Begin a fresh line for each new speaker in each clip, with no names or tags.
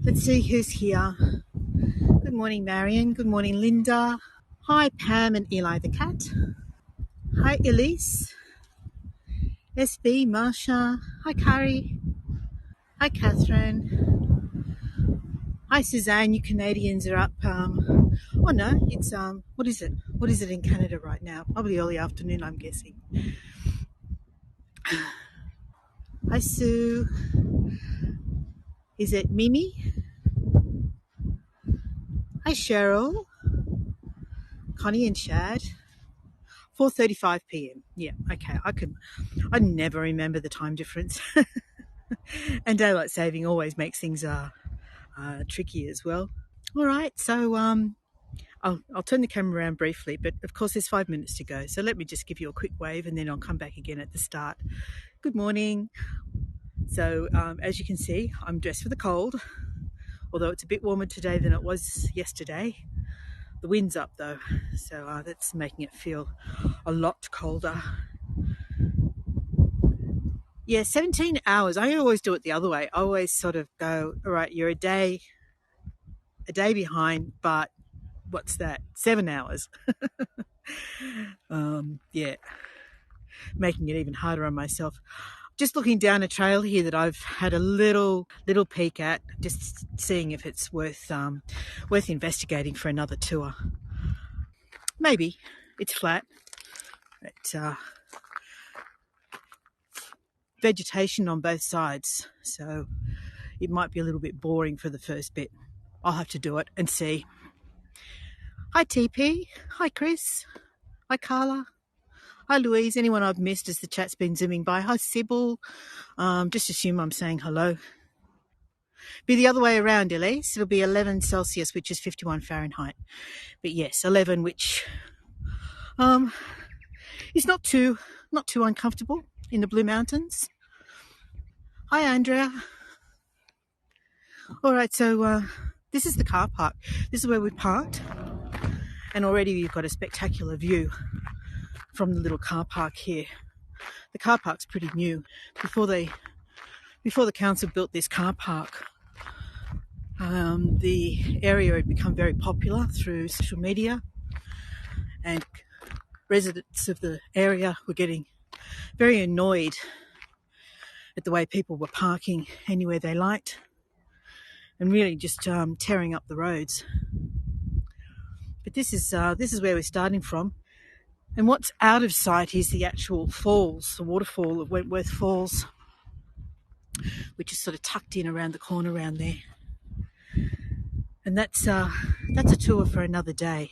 Let's see who's here. Good morning, Marion. Good morning, Linda. Hi, Pam and Eli the cat. Hi, Elise. SB, Marsha. Hi, Carrie. Hi, Catherine. Hi, Suzanne. You Canadians are up. Oh no, it's what is it? What is it in Canada right now? Probably early afternoon, I'm guessing. Hi, Sue. Is it Mimi? Hi, Cheryl. Connie and Shad. 4:35 p.m. Yeah, okay. I never remember the time difference. And daylight saving always makes things tricky as well. All right, so I'll turn the camera around briefly, but of course there's 5 minutes to go. So let me just give you a quick wave and then I'll come back again at the start. Good morning. So as you can see, I'm dressed for the cold, although it's a bit warmer today than it was yesterday. The wind's up though, so that's making it feel a lot colder. Yeah, 17 hours. I always do it the other way. I always sort of go, all right, you're a day behind, but what's that? 7 hours. Yeah, making it even harder on myself. Just looking down a trail here that I've had a little peek at, just seeing if it's worth investigating for another tour. Maybe. It's flat. It's vegetation on both sides, so it might be a little bit boring for the first bit. I'll have to do it and see. Hi TP. Hi Chris. Hi Carla. Hi Louise. Anyone I've missed as the chat's been zooming by. Hi Sybil. Just assume I'm saying hello. Be the other way around, Elise. It'll be 11 Celsius, which is 51 Fahrenheit. But yes, 11, which is not too uncomfortable in the Blue Mountains. Hi Andrea. All right, so this is the car park. This is where we parked, and already we've got a spectacular view from the little car park here. The car park's pretty new. Before the council built this car park, the area had become very popular through social media, and residents of the area were getting very annoyed at the way people were parking anywhere they liked and really just tearing up the roads. But this is where we're starting from. And what's out of sight is the actual falls, the waterfall of Wentworth Falls, which is sort of tucked in around the corner around there. And that's a tour for another day.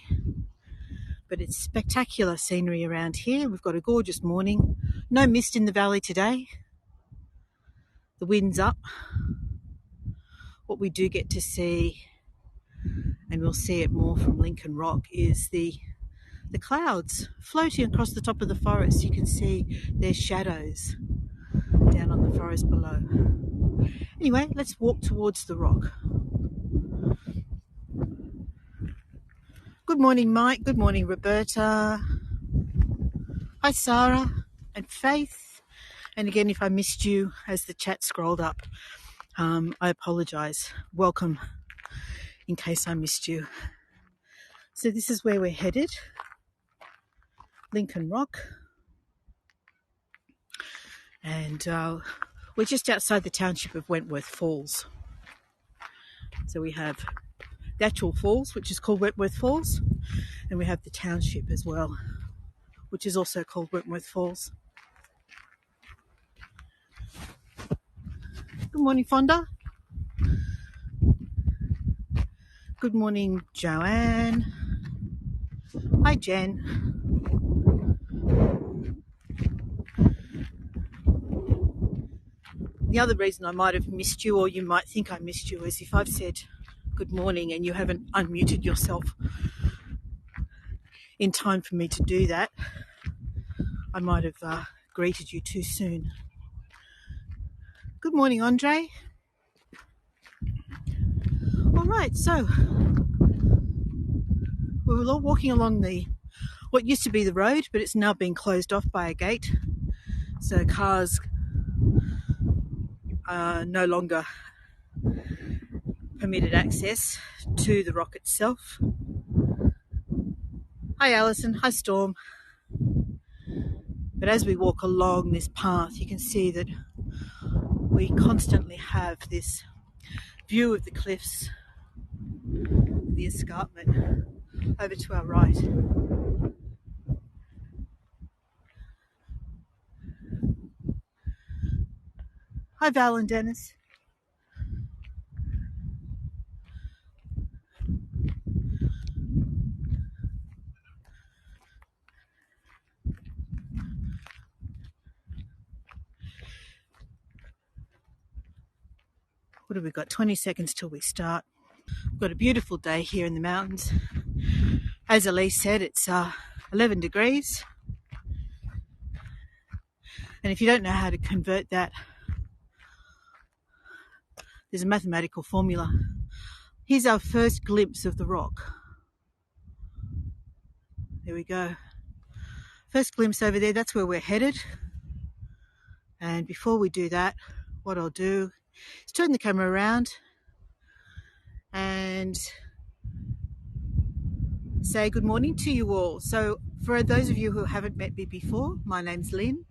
But it's spectacular scenery around here. We've got a gorgeous morning. No mist in the valley today. The wind's up. What we do get to see, and we'll see it more from Lincoln Rock, is the clouds floating across the top of the forest. You can see their shadows down on the forest below. Anyway, let's walk towards the rock. Good morning, Mike. Good morning, Roberta. Hi, Sarah and Faith. And again, if I missed you as the chat scrolled up, I apologise. Welcome in case I missed you. So this is where we're headed. Lincoln Rock. And we're just outside the township of Wentworth Falls. So we have the actual falls, which is called Wentworth Falls, and we have the township as well, which is also called Wentworth Falls. Good morning, Fonda. Good morning, Joanne. Hi, Jen. The other reason I might have missed you, or you might think I missed you, is if I've said good morning and you haven't unmuted yourself in time for me to do that, I might have greeted you too soon. Good morning, Andre. All right, so we were all walking along what used to be the road, but it's now been closed off by a gate. So cars are no longer permitted access to the rock itself. Hi Alison, hi Storm. But as we walk along this path, you can see that we constantly have this view of the cliffs, the escarpment over to our right. Hi Val and Dennis. What have we got? 20 seconds till we start. We've got a beautiful day here in the mountains. As Elise said, it's 11 degrees. And if you don't know how to convert that, there's a mathematical formula. Here's our first glimpse of the rock. There we go. First glimpse over there, that's where we're headed. And before we do that, what I'll do is turn the camera around and say good morning to you all. So for those of you who haven't met me before, my name's Lynn.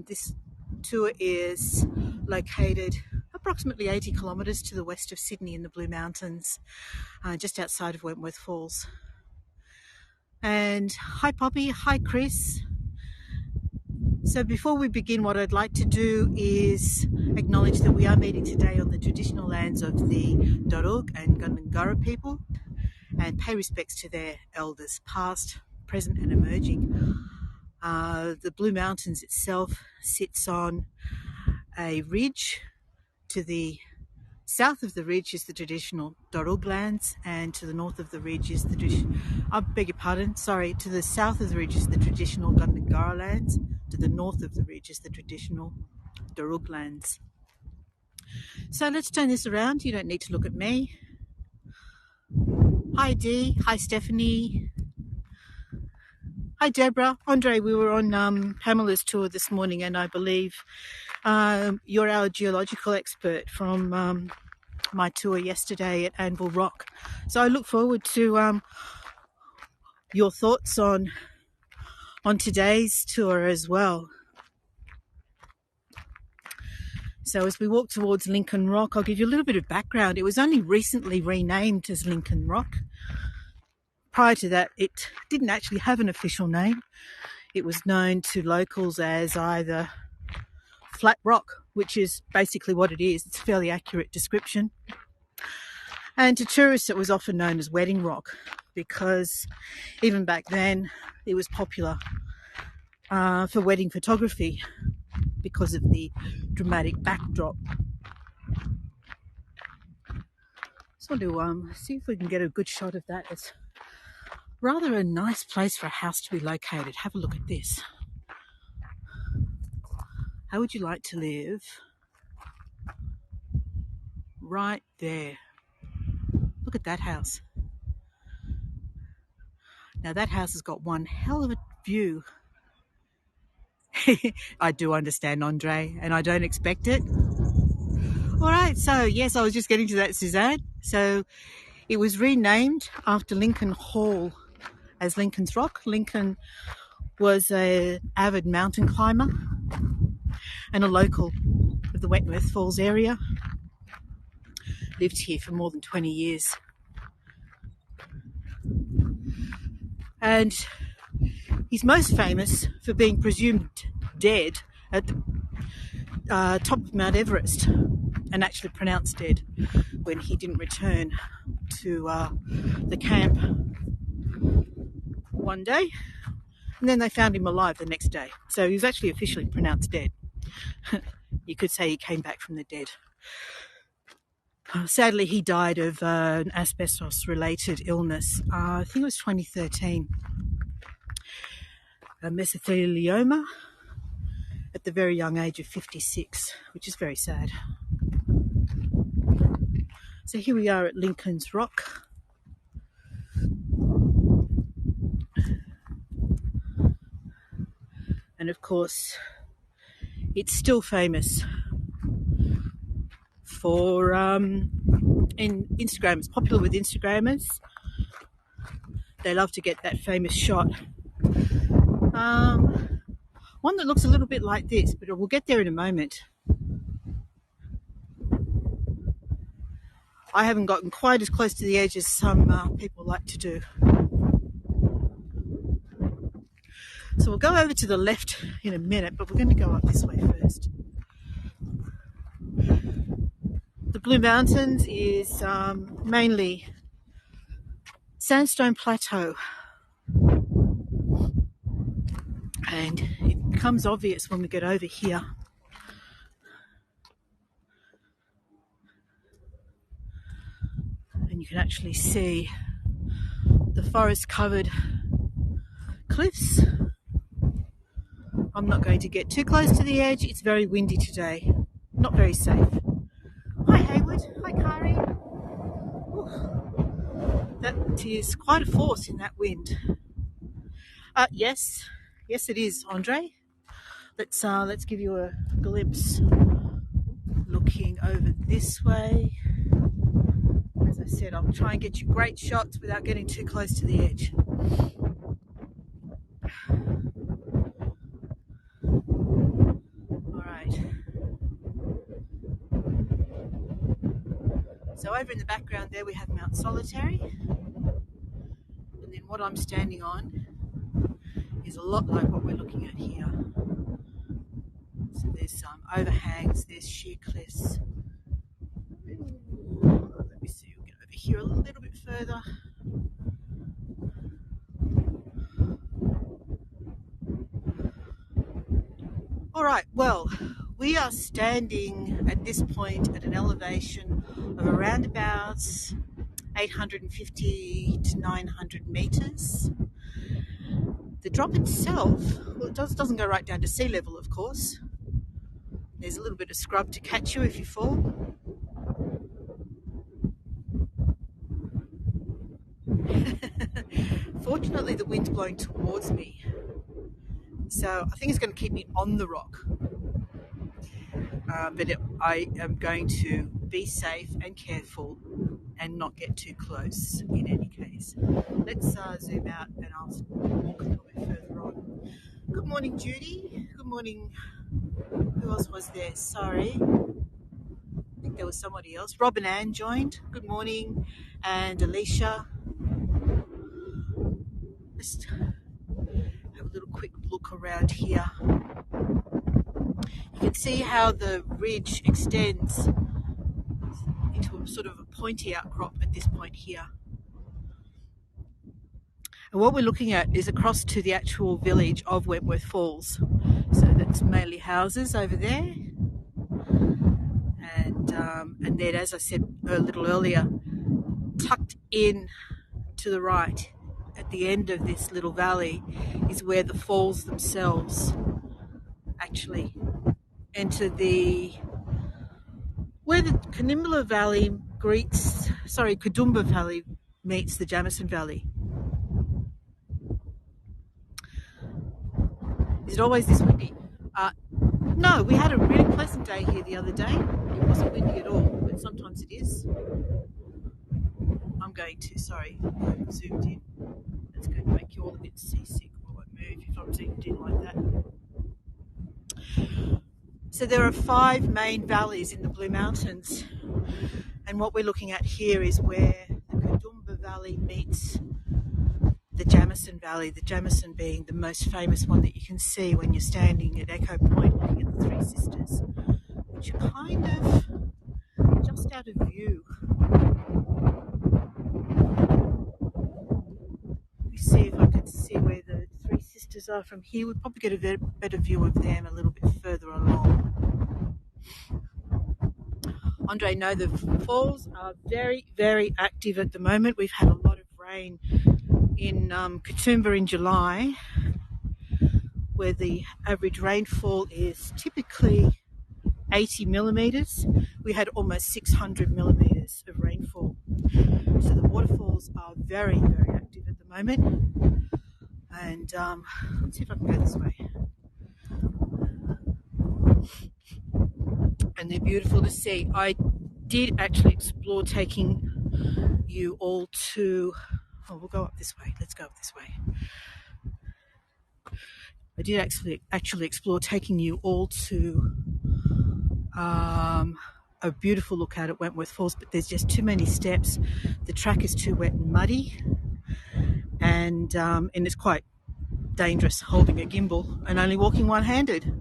This tour is located approximately 80 kilometres to the west of Sydney in the Blue Mountains, just outside of Wentworth Falls. And hi Poppy, hi Chris. So before we begin, what I'd like to do is acknowledge that we are meeting today on the traditional lands of the Darug and Gundungurra people and pay respects to their elders, past, present and emerging. The Blue Mountains itself sits on a ridge. To the south of the ridge is the traditional Darug lands, and to the north of the ridge is the to the south of the ridge is the traditional Gundungurra lands. To the north of the ridge is the traditional Darug lands. So let's turn this around. You don't need to look at me. Hi Dee, hi Stephanie. Hi Deborah. Andre, we were on Pamela's tour this morning, and I believe you're our geological expert from my tour yesterday at Anvil Rock. So I look forward to your thoughts on today's tour as well. So as we walk towards Lincoln Rock, I'll give you a little bit of background. It was only recently renamed as Lincoln Rock. Prior to that, it didn't actually have an official name. It was known to locals as either Flat Rock, which is basically what it is. It's a fairly accurate description. And to tourists, it was often known as Wedding Rock, because even back then, it was popular for wedding photography because of the dramatic backdrop. So I want to see if we can get a good shot of that. It's rather a nice place for a house to be located. Have a look at this. How would you like to live right there? Look at that house. Now that house has got one hell of a view. I do understand, Andre, and I don't expect it. All right, so yes, I was just getting to that, Suzanne. So it was renamed after Lincoln Hall as Lincoln's Rock. Lincoln was an avid mountain climber and a local of the Wentworth Falls area. Lived here for more than 20 years. And he's most famous for being presumed dead at the top of Mount Everest, and actually pronounced dead when he didn't return to the camp one day, and then they found him alive the next day. So he was actually officially pronounced dead. You could say he came back from the dead. Sadly, he died of an asbestos-related illness. I think it was 2013. A mesothelioma at the very young age of 56, which is very sad. So here we are at Lincoln's Rock. And of course, it's still famous for in Instagram. It's popular with Instagrammers. They love to get that famous shot. One that looks a little bit like this, but we'll get there in a moment. I haven't gotten quite as close to the edge as some people like to do. So we'll go over to the left in a minute, but we're going to go up this way first. The Blue Mountains is mainly sandstone plateau, and it becomes obvious when we get over here. And you can actually see the forest-covered cliffs. I'm not going to get too close to the edge. It's very windy today. Not very safe. Hi Hayward. Hi Kari. That is quite a force in that wind. Yes it is, Andre. Let's give you a glimpse. Looking over this way. As I said, I'll try and get you great shots without getting too close to the edge. Alright. So over in the background there we have Mount Solitary. And then what I'm standing on is a lot like what we're looking at here. So there's some overhangs, there's sheer cliffs. Let me see, we'll get over here a little bit further. Alright, well, we are standing at this point at an elevation of around about 850 to 900 meters. The drop itself, well, it doesn't go right down to sea level, of course. There's a little bit of scrub to catch you if you fall. Fortunately, the wind's blowing towards me, so I think it's going to keep me on the rock. I am going to be safe and careful and not get too close in any case. Let's zoom out and I'll walk a little bit further on. Good morning, Judy. Good morning. Who else was there? Sorry. I think there was somebody else. Rob and Ann joined. Good morning. And Alicia. Just have a little quick look around here. You can see how the ridge extends into a sort of a pointy outcrop at this point here. And what we're looking at is across to the actual village of Wentworth Falls. So that's mainly houses over there. And then, as I said a little earlier, tucked in to the right at the end of this little valley is where the falls themselves actually enter where the Kadumba Valley meets the Jamison Valley. Is it always this windy? No, we had a really pleasant day here the other day. It wasn't windy at all, but sometimes it is. I'm zoomed in. That's going to make you all a bit seasick. I won't move if I'm zoomed in like that. So there are 5 main valleys in the Blue Mountains, and what we're looking at here is where the Kadumba Valley meets the Jamison Valley, the Jamison being the most famous one that you can see when you're standing at Echo Point looking at the Three Sisters, which are kind of just out of view. Let me see if I can see where the Three Sisters are from here. We'll probably get a better view of them a little bit further along. Andre, no, the falls are very, very active at the moment. We've had a lot of rain in Katoomba in July, where the average rainfall is typically 80 millimetres. We had almost 600 millimetres of rainfall. So the waterfalls are very, very active at the moment. And let's see if I can go this way. And they're beautiful to see. I did actually explore taking you all to, oh, we'll go up this way. Let's go up this way. I did actually explore taking you all to a beautiful lookout at Wentworth Falls, but there's just too many steps. The track is too wet and muddy, and it's quite dangerous holding a gimbal and only walking one-handed,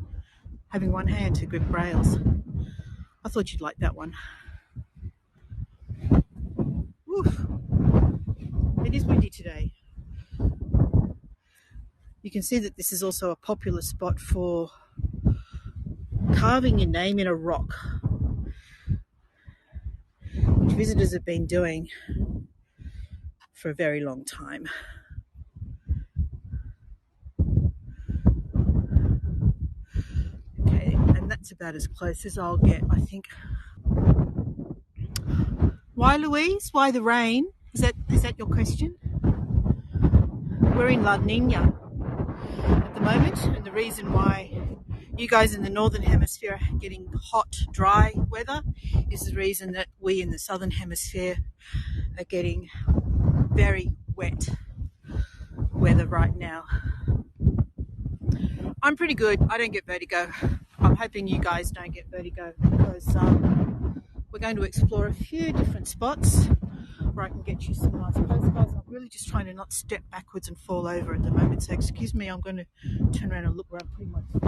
having one hand to grip rails. I thought you'd like that one. Oof. It is windy today. You can see that this is also a popular spot for carving your name in a rock, which visitors have been doing for a very long time. Okay, and that's about as close as I'll get, I think. Why, Louise? Why the rain? Is that your question? We're in La Nina at the moment, and the reason why you guys in the northern hemisphere are getting hot, dry weather is the reason that we in the southern hemisphere are getting very wet weather right now. I'm pretty good. I don't get vertigo. I'm hoping you guys don't get vertigo, because we're going to explore a few different spots where I can get you some nice postcards. I'm really just trying to not step backwards and fall over at the moment, so excuse me, I'm going to turn around and look where I'm putting my foot.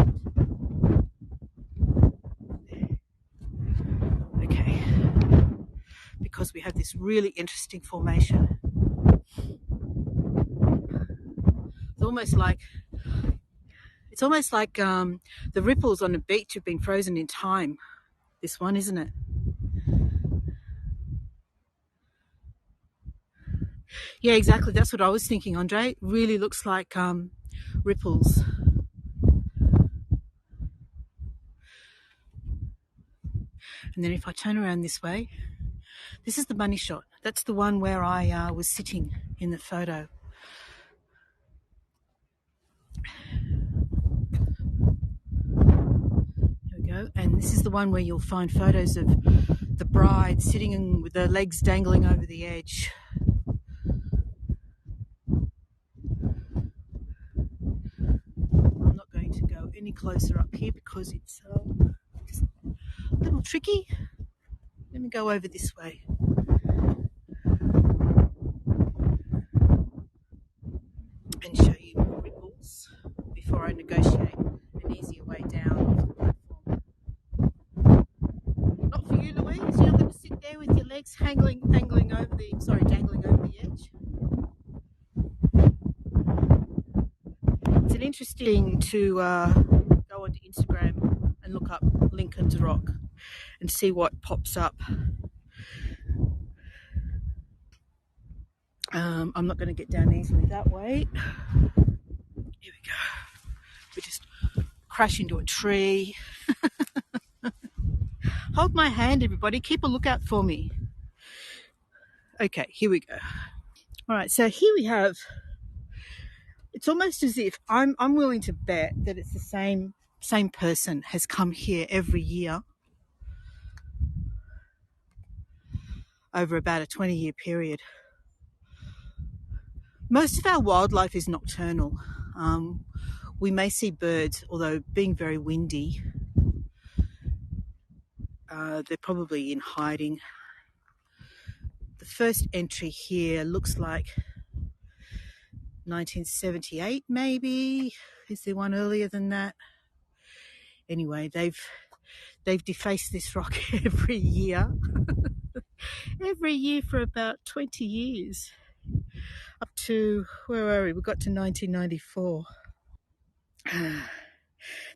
Okay, because we have this really interesting formation. It's almost like the ripples on the beach have been frozen in time. This one, isn't it? Yeah, exactly. That's what I was thinking, Andre. It really looks like ripples. And then if I turn around this way, this is the bunny shot. That's the one where I was sitting in the photo. Here we go. And this is the one where you'll find photos of the bride sitting with her legs dangling over the edge. I'm not going to go any closer up here because it's just a little tricky. Let me go over this way. And show you more ripples before I negotiate an easier way down off the platform. Not for you, Louise. You're not going to sit there with your legs dangling over the edge. It's an interesting to go onto Instagram and look up Lincoln's Rock and see what pops up. I'm not going to get down easily that way. Here we go. We just crash into a tree. Hold my hand, everybody. Keep a lookout for me. Okay, here we go. All right, so here we have. It's almost as if I'm willing to bet that it's the same person has come here every year over about a 20-year period. Most of our wildlife is nocturnal. We may see birds, although being very windy, they're probably in hiding. The first entry here looks like 1978, maybe. Is there one earlier than that? Anyway, they've defaced this rock every year. Every year for about 20 years. Up to, where were we? We got to 1994.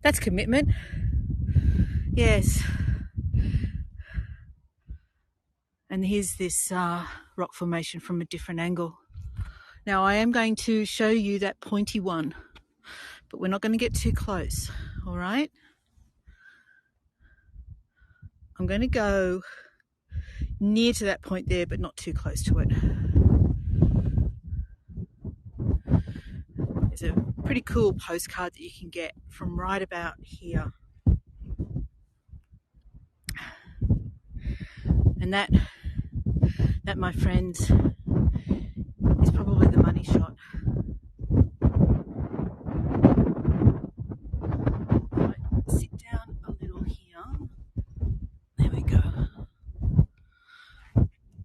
That's commitment. Yes. And here's this rock formation from a different angle. Now I am going to show you that pointy one, but we're not going to get too close, all right? I'm going to go near to that point there, but not too close to it. There's a pretty cool postcard that you can get from right about here. And that, my friends, is probably the money shot. Right, sit down a little here. There we go.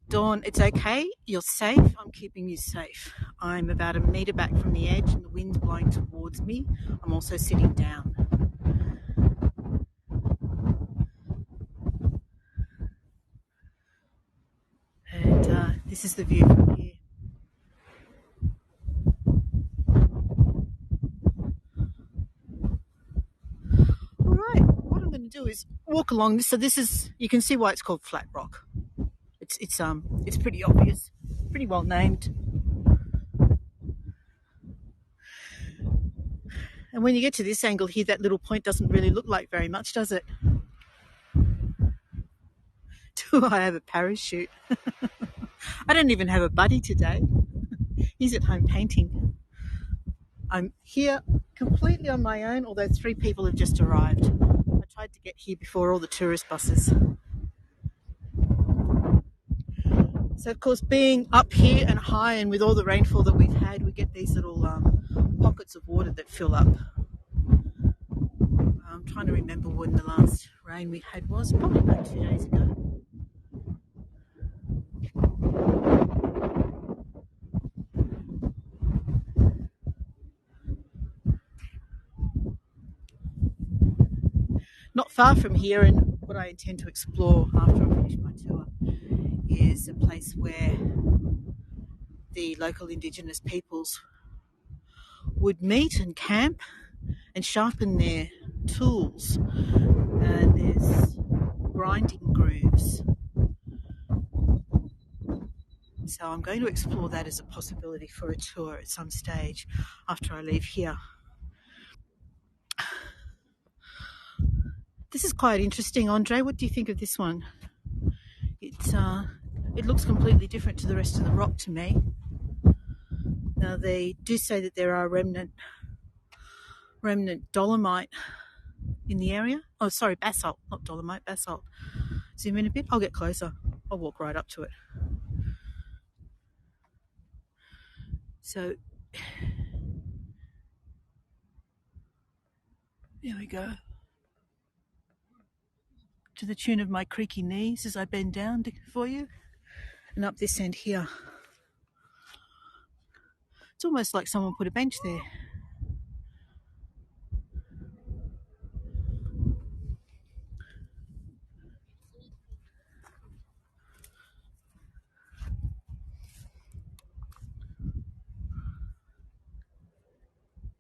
Dawn, it's okay. You're safe. I'm keeping you safe. I'm about a metre back from the edge and the wind's blowing towards me. I'm also sitting down. And this is the view from here. All right, what I'm going to do is walk along this. So this is, you can see why it's called flat rock. It's pretty obvious, pretty well named. And when you get to this angle here, that little point doesn't really look like very much, does it? Do I have a parachute? I don't even have a buddy today. He's at home painting. I'm here completely on my own, although 3 people have just arrived. I tried to get here before all the tourist buses. So, of course, being up here and high and with all the rainfall that we've had, we get these little pockets of water that fill up. I'm trying to remember when the last rain we had was, probably about 2 days ago. Not far from here, and what I intend to explore after I finish my tour, is a place where the local Indigenous peoples would meet and camp and sharpen their tools. And there's grinding grooves. So I'm going to explore that as a possibility for a tour at some stage after I leave here. This is quite interesting, Andre. What do you think of this one? It looks completely different to the rest of the rock to me. Now they do say that there are remnant dolomite in the area. Oh, sorry, basalt, not dolomite, basalt. Zoom in a bit. I'll get closer. I'll walk right up to it. So there we go. To the tune of my creaky knees as I bend down for you, and up this end here. It's almost like someone put a bench there.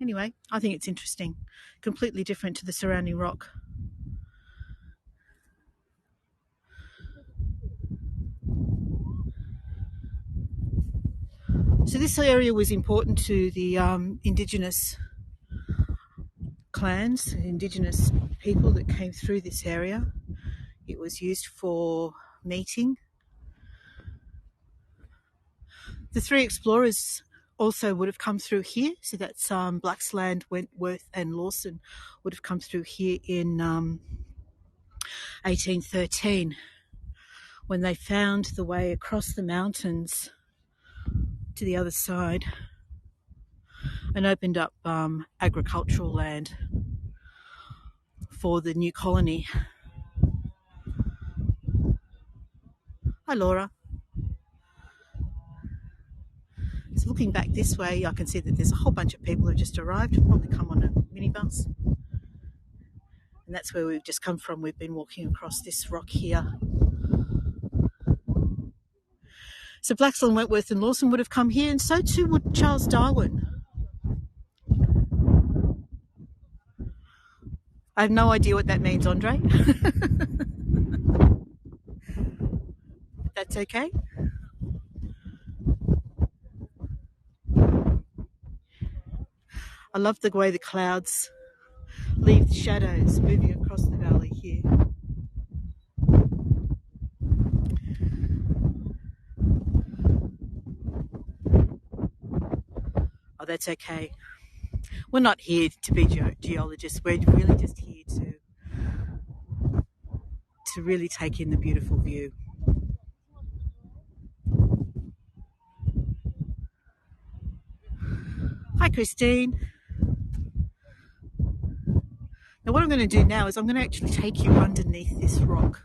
Anyway, I think it's interesting. Completely different to the surrounding rock. So this area was important to the Indigenous clans, Indigenous people that came through this area. It was used for meeting. The 3 explorers also would have come through here. So that's Blacksland, Wentworth and Lawson would have come through here in 1813 when they found the way across the mountains to the other side and opened up agricultural land for the new colony. Hi, Laura. So looking back this way, I can see that there's a whole bunch of people who have just arrived, probably come on a minibus. And that's where we've just come from. We've been walking across this rock here. So Blacksland, Wentworth and Lawson would have come here, and so too would Charles Darwin. I have no idea what that means, Andre. That's okay. I love the way the clouds leave the shadows moving across the valley here. Oh, that's okay. We're not here to be geologists. We're really just here to really take in the beautiful view. Hi, Christine. Now what I'm going to do now is I'm going to actually take you underneath this rock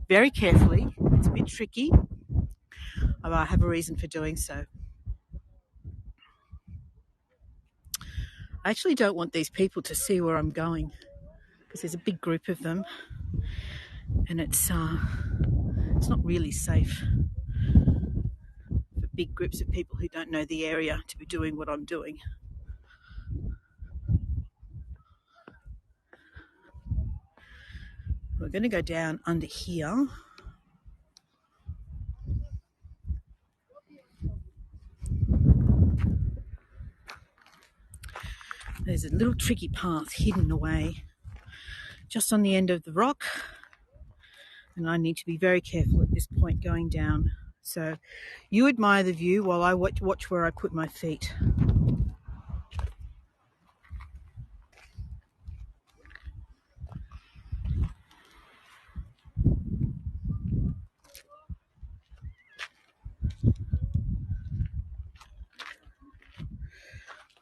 very carefully. It's a bit tricky, but I have a reason for doing so. I actually don't want these people to see where I'm going because there's a big group of them and it's not really safe for big groups of people who don't know the area to be doing what I'm doing. We're going to go down under here. There's a little tricky path hidden away just on the end of the rock, and I need to be very careful at this point going down. So you admire the view while I watch where I put my feet.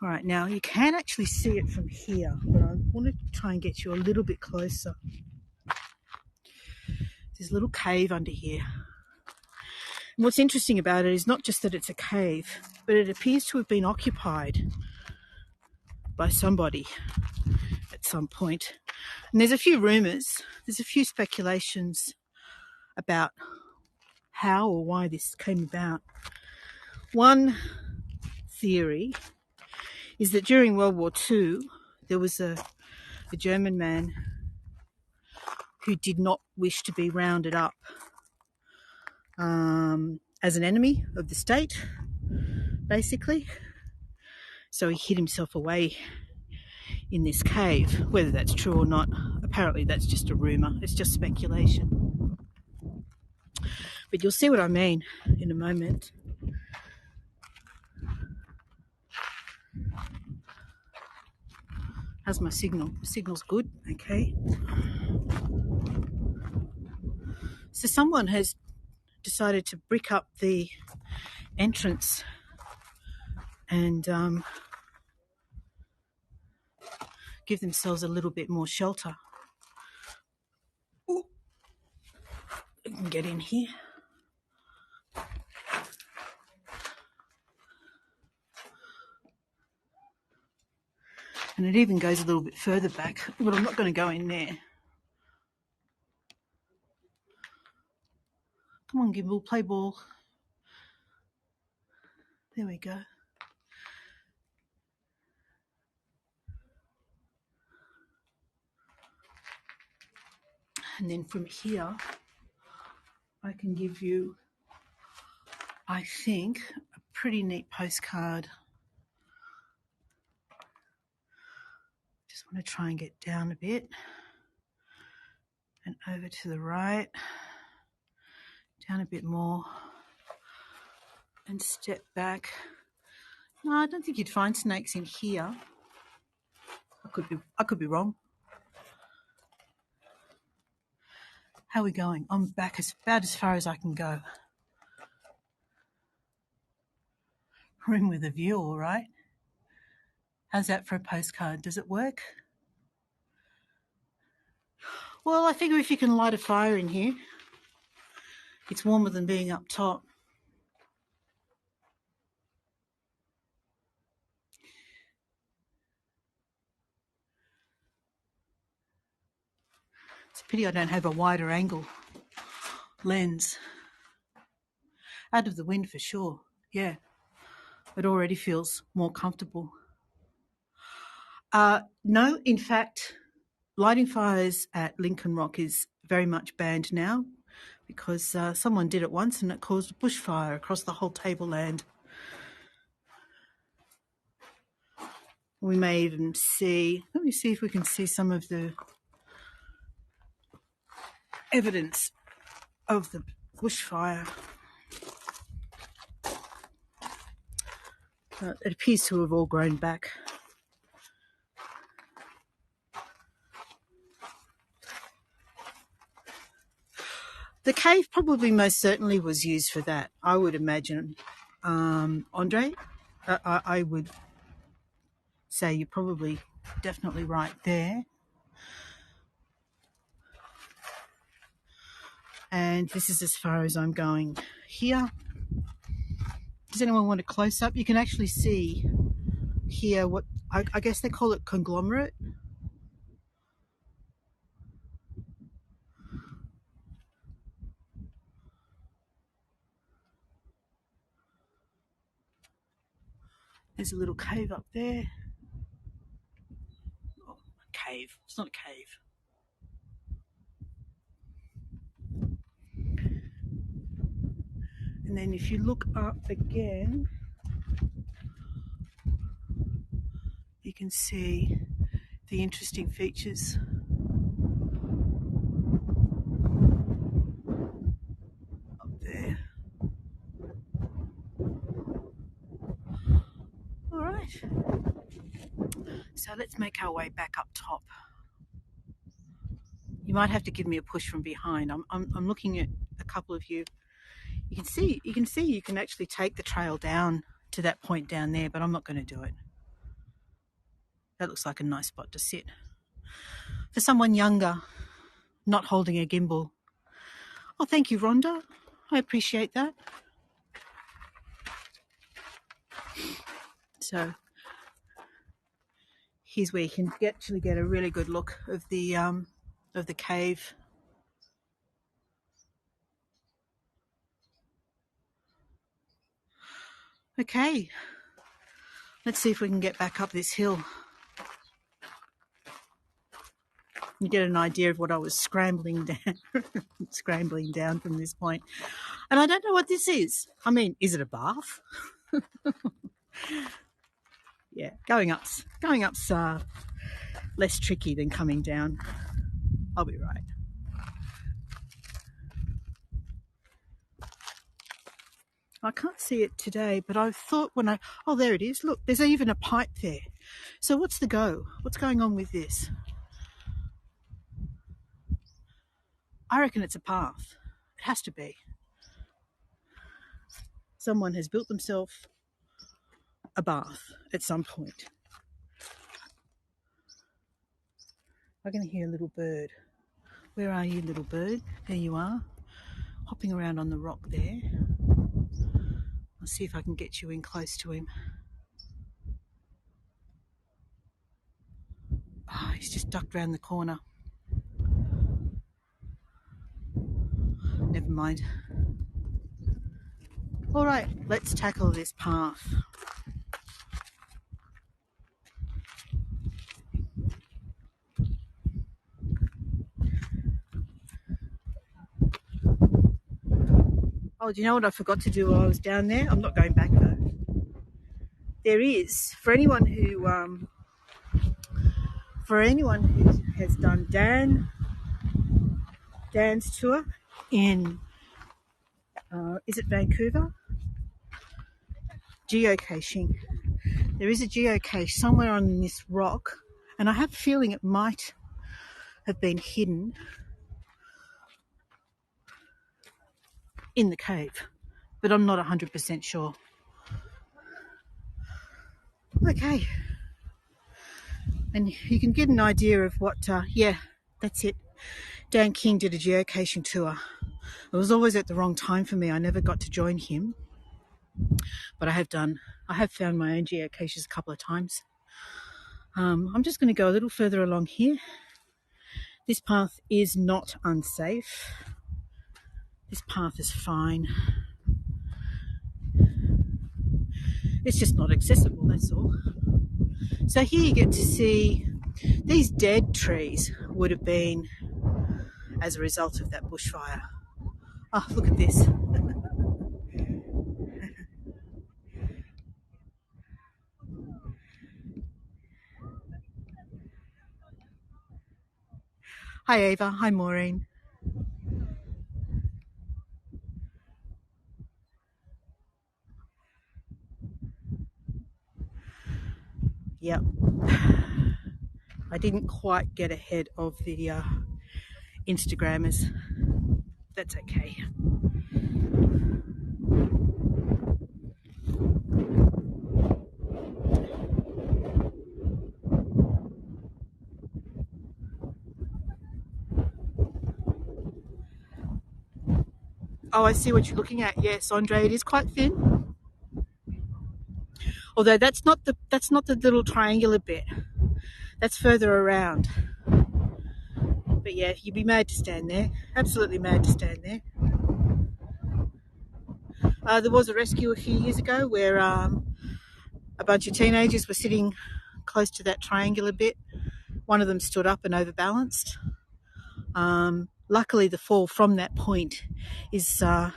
All right, now you can actually see it from here, but I want to try and get you a little bit closer. There's a little cave under here. And what's interesting about it is not just that it's a cave, but it appears to have been occupied by somebody at some point. And there's a few rumours, there's a few speculations about how or why this came about. One theory is that during World War II, there was a German man who did not wish to be rounded up as an enemy of the state, basically. So he hid himself away in this cave. Whether that's true or not, apparently that's just a rumour. It's just speculation. But you'll see what I mean in a moment. How's my signal? The signal's good, okay. So someone has decided to brick up the entrance and give themselves a little bit more shelter. Ooh. I can get in here. And it even goes a little bit further back, but I'm not going to go in there. Come on, Gimbal, play ball. There we go. And then from here, I can give you, I think, a pretty neat postcard. Just want to try and get down a bit and over to the right, down a bit more and step back. No, I don't think you'd find snakes in here. I could be wrong. How are we going? I'm back about as far as I can go. Room with a view, all right. How's that for a postcard? Does it work? Well, I figure if you can light a fire in here, it's warmer than being up top. It's a pity I don't have a wider angle lens. Out of the wind for sure, yeah. It already feels more comfortable. No, in fact, lighting fires at Lincoln Rock is very much banned now because someone did it once and it caused a bushfire across the whole tableland. We may even see, let me see if we can see some of the evidence of the bushfire. It appears to have all grown back. The cave probably most certainly was used for that, I would imagine. Andre, I would say you're probably definitely right there. And this is as far as I'm going here. Does anyone want a close-up? You can actually see here what I guess they call it conglomerate. There's a little cave up there. Oh, a cave. It's not a cave. And then if you look up again, you can see the interesting features. Up there. All right. So let's make our way back up top. You might have to give me a push from behind. I'm looking at a couple of you. You can see you can actually take the trail down to that point down there, but I'm not going to do it. That looks like a nice spot to sit. For someone younger, not holding a gimbal. Oh, thank you, Rhonda. I appreciate that. So here's where you can actually get a really good look of the cave. Okay, let's see if we can get back up this hill. You get an idea of what I was scrambling down from this point. And I don't know what this is. I mean, is it a bath? Yeah, going up's less tricky than coming down. I'll be right. I can't see it today, but I thought oh, there it is. Look, there's even a pipe there. So what's the go? What's going on with this? I reckon it's a path. It has to be. Someone has built themselves a bath at some point. I can hear a little bird. Where are you, little bird? There you are, hopping around on the rock there. I'll see if I can get you in close to him. Oh, he's just ducked round the corner. Never mind. All right, let's tackle this path. Oh, do you know what I forgot to do while I was down there? I'm not going back though. There is, for anyone who has done Dan's tour in, is it Vancouver? Geocaching. There is a geocache somewhere on this rock, and I have a feeling it might have been hidden in the cave, but I'm not 100% sure. Okay, and you can get an idea of what, yeah, that's it. Dan King did a geocaching tour. It was always at the wrong time for me. I never got to join him, but I have found my own geocaches a couple of times. I'm just going to go a little further along here. This path is not unsafe. This path is fine. It's just not accessible, that's all. So here you get to see these dead trees would have been as a result of that bushfire. Oh, look at this. Hi Ava, hi Maureen. Yep. I didn't quite get ahead of the Instagrammers. That's okay. Oh, I see what you're looking at. Yes, Andre, it is quite thin. Although that's not the little triangular bit. That's further around. But yeah, you'd be mad to stand there. Absolutely mad to stand there. There was a rescue a few years ago where a bunch of teenagers were sitting close to that triangular bit. One of them stood up and overbalanced. Luckily, the fall from that point is not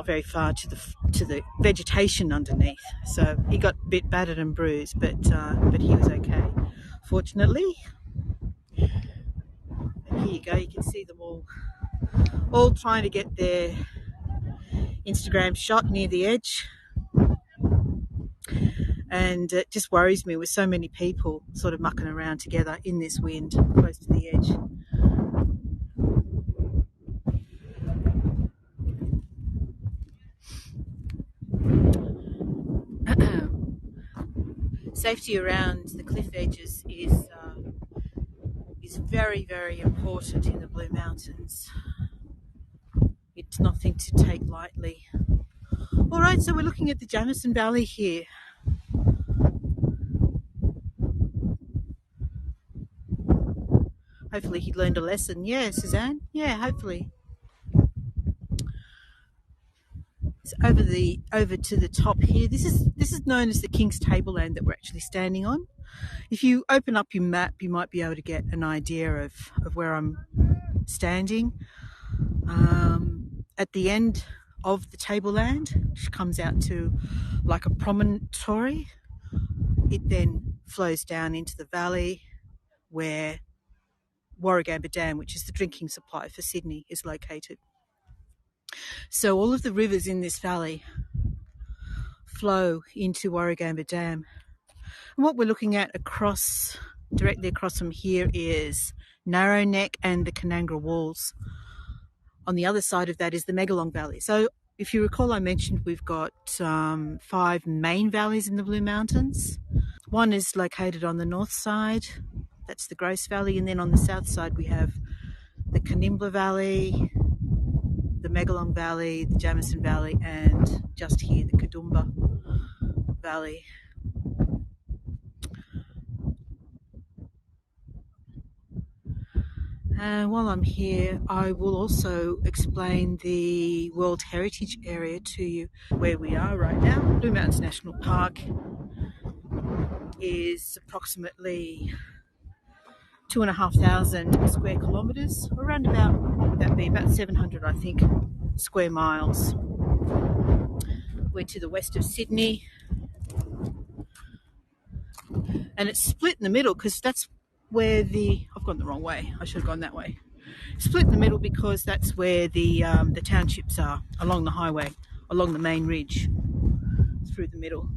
very far to the vegetation underneath. So he got a bit battered and bruised, but he was okay, fortunately. And here you go. You can see them all trying to get their Instagram shot near the edge. And it just worries me with so many people sort of mucking around together in this wind close to the edge. Safety around the cliff edges is very, very important in the Blue Mountains. It's nothing to take lightly. All right, so we're looking at the Jamison Valley here. Hopefully he learned a lesson. Yeah, Suzanne? Yeah, hopefully. It's over to the top here. This is known as the King's Tableland that we're actually standing on. If you open up your map, you might be able to get an idea of where I'm standing. At the end of the tableland, which comes out to like a promontory, it then flows down into the valley where Warragamba Dam, which is the drinking supply for Sydney, is located. So all of the rivers in this valley flow into Warragamba Dam. And what we're looking at directly across from here is Narrow Neck and the Canangra Walls. On the other side of that is the Megalong Valley. So if you recall, I mentioned we've got 5 main valleys in the Blue Mountains. One is located on the north side, that's the Gross Valley, and then on the south side we have the Canimbla Valley, the Megalong Valley, the Jamison Valley, and just here the Kadumba Valley. And while I'm here, I will also explain the World Heritage Area to you. Where we are right now, Blue Mountains National Park is approximately 2,500 square kilometres, around about, what would that be, about 700, I think, square miles. We're to the west of Sydney, and it's split in the middle because that's where I've gone the wrong way, I should have gone that way. Split in the middle because that's where the townships are, along the highway, along the main ridge, through the middle.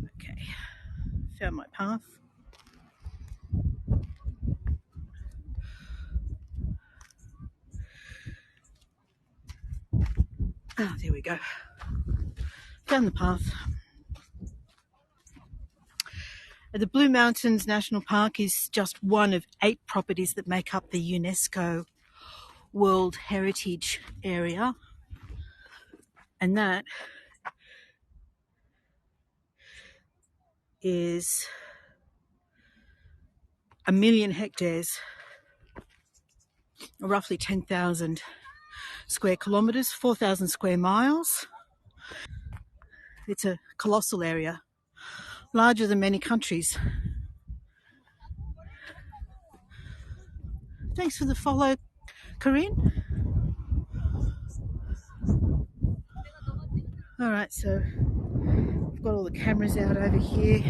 Okay, found my path. Oh, there we go. Found the path. The Blue Mountains National Park is just one of 8 properties that make up the UNESCO World Heritage Area. And that is 1 million hectares, roughly 10,000 square kilometres, 4,000 square miles. It's a colossal area, larger than many countries. Thanks for the follow, Corinne. All right, so I've got all the cameras out over here.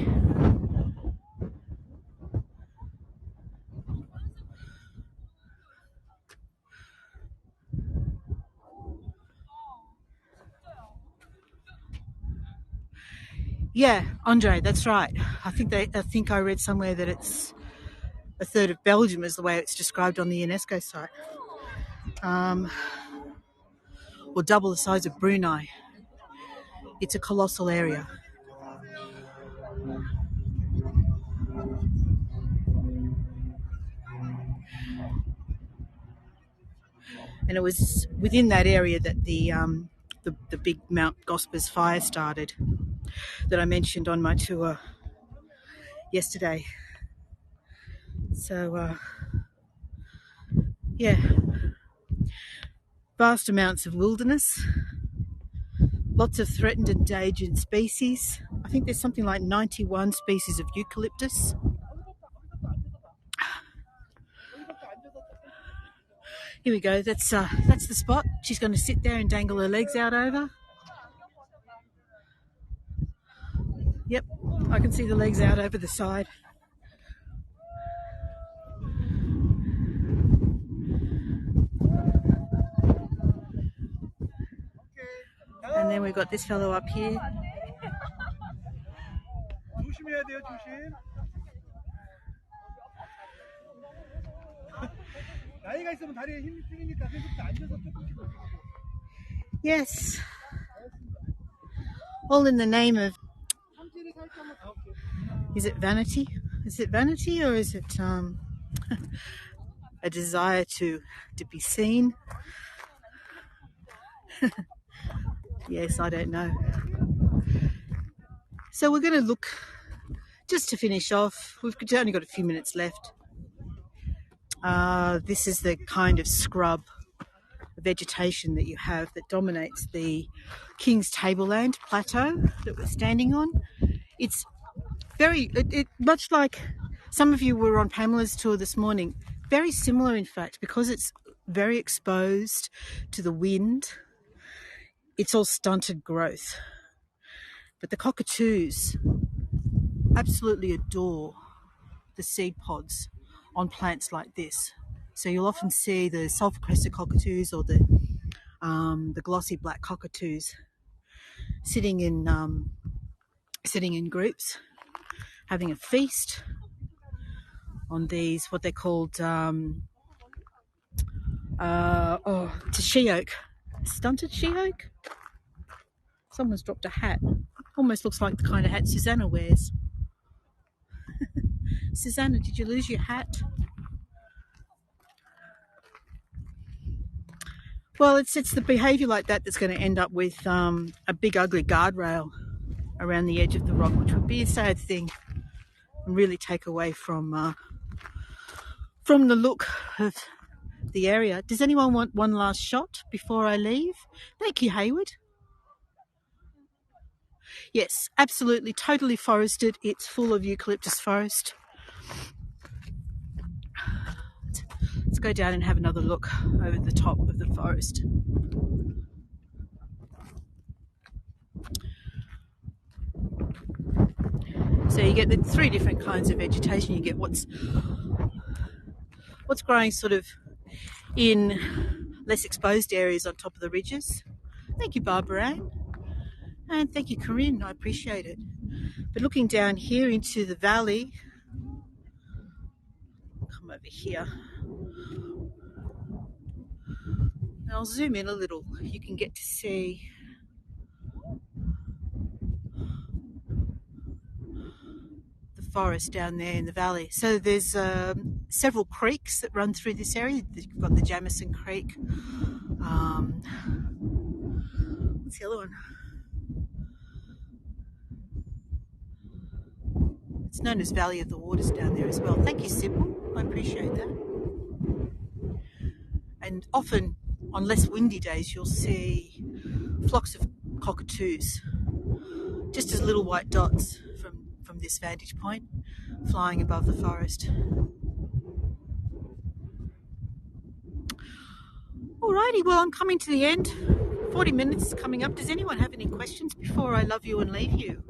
Yeah, Andre, that's right. I think I read somewhere that it's a third of Belgium is the way it's described on the UNESCO site. or double the size of Brunei. It's a colossal area. And it was within that area that the big Mount Gospers fire started that I mentioned on my tour yesterday. So, yeah, vast amounts of wilderness, lots of threatened and endangered species. I think there's something like 91 species of eucalyptus. Here we go. That's the spot. She's going to sit there and dangle her legs out over. Yep, I can see the legs out over the side. And then we've got this fellow up here. Yes. All in the name of... Is it vanity? Is it vanity, or is it a desire to be seen? Yes, I don't know. So we're going to look, just to finish off, we've only got a few minutes left. This is the kind of scrub vegetation that you have that dominates the King's Tableland plateau that we're standing on. It's very, much like some of you were on Pamela's tour this morning, very similar in fact, because it's very exposed to the wind. It's all stunted growth. But the cockatoos absolutely adore the seed pods on plants like this. So you'll often see the sulphur-crested cockatoos or the glossy black cockatoos sitting in groups, having a feast on these, what they're called, it's a she oak, stunted she oak. Someone's dropped a hat. Almost looks like the kind of hat Susanna wears. Susanna, did you lose your hat? Well, it's the behaviour like that that's going to end up with a big ugly guardrail around the edge of the rock, which would be a sad thing and really take away from the look of the area. Does anyone want one last shot before I leave? Thank you, Hayward. Yes, absolutely, totally forested. It's full of eucalyptus forest. Let's go down and have another look over the top of the forest. So you get the three different kinds of vegetation. You get what's growing sort of in less exposed areas on top of the ridges. Thank you, Barbara Ann. And thank you, Corinne. I appreciate it. But looking down here into the valley, come over here. And I'll zoom in a little. You can get to see the forest down there in the valley. So there's several creeks that run through this area. You've got the Jamison Creek. What's the other one? It's known as Valley of the Waters down there as well. Thank you, Sybil. I appreciate that. And often on less windy days, you'll see flocks of cockatoos, just as little white dots from this vantage point, flying above the forest. Alrighty, well, I'm coming to the end. 40 minutes is coming up. Does anyone have any questions before I love you and leave you?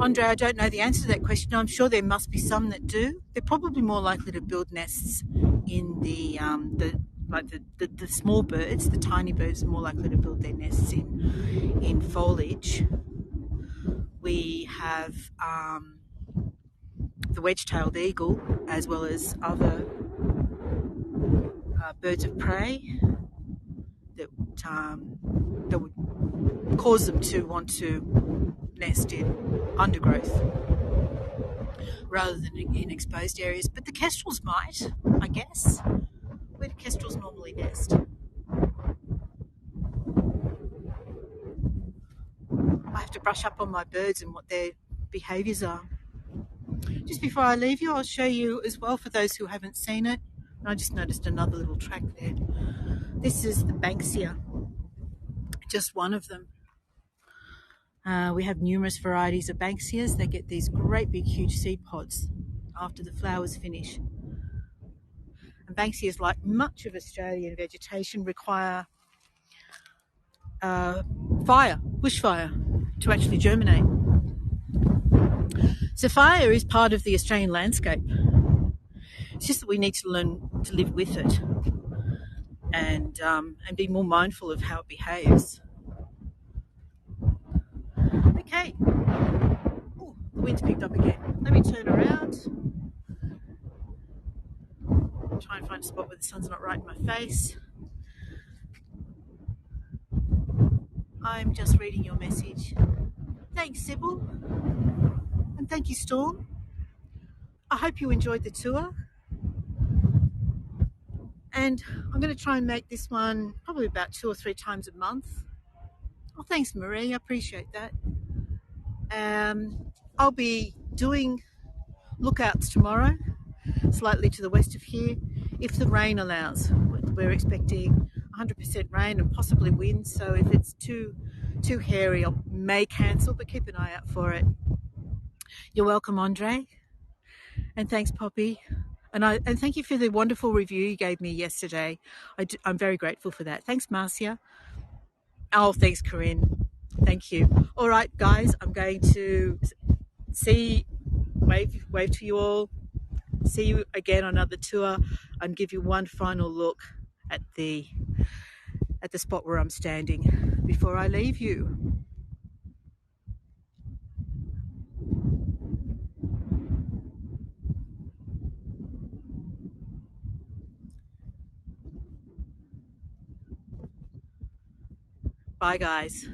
Andre, I don't know the answer to that question. I'm sure there must be some that do. They're probably more likely to build nests in the small birds. The tiny birds are more likely to build their nests in foliage. We have the wedge-tailed eagle, as well as other birds of prey that that would cause them to want to nest in undergrowth rather than in exposed areas. But the kestrels might, I guess. Where do kestrels normally nest? I have to brush up on my birds and what their behaviours are. Just before I leave you, I'll show you as well for those who haven't seen it. I just noticed another little track there. This is the Banksia, just one of them. We have numerous varieties of Banksias. They get these great big huge seed pods after the flowers finish. And Banksias, like much of Australian vegetation, require bushfire, to actually germinate. So fire is part of the Australian landscape. It's just that we need to learn to live with it and be more mindful of how it behaves. Okay. Ooh, the wind's picked up again. Let me turn around. Try and find a spot where the sun's not right in my face. I'm just reading your message. Thanks, Sybil. And thank you, Storm. I hope you enjoyed the tour. And I'm going to try and make this one probably about 2 or 3 times a month. Oh, thanks, Marie. I appreciate that. I'll be doing lookouts tomorrow, slightly to the west of here, if the rain allows. We're expecting 100% rain and possibly wind, so if it's too hairy, I may cancel, but keep an eye out for it. You're welcome, Andre, and thanks, Poppy, and thank you for the wonderful review you gave me yesterday. I'm very grateful for that. Thanks, Marcia. Oh, thanks, Corinne. Thank you. All right, guys, I'm going to wave to you all. See you again on another tour and give you one final look at the spot where I'm standing before I leave you. Bye, guys.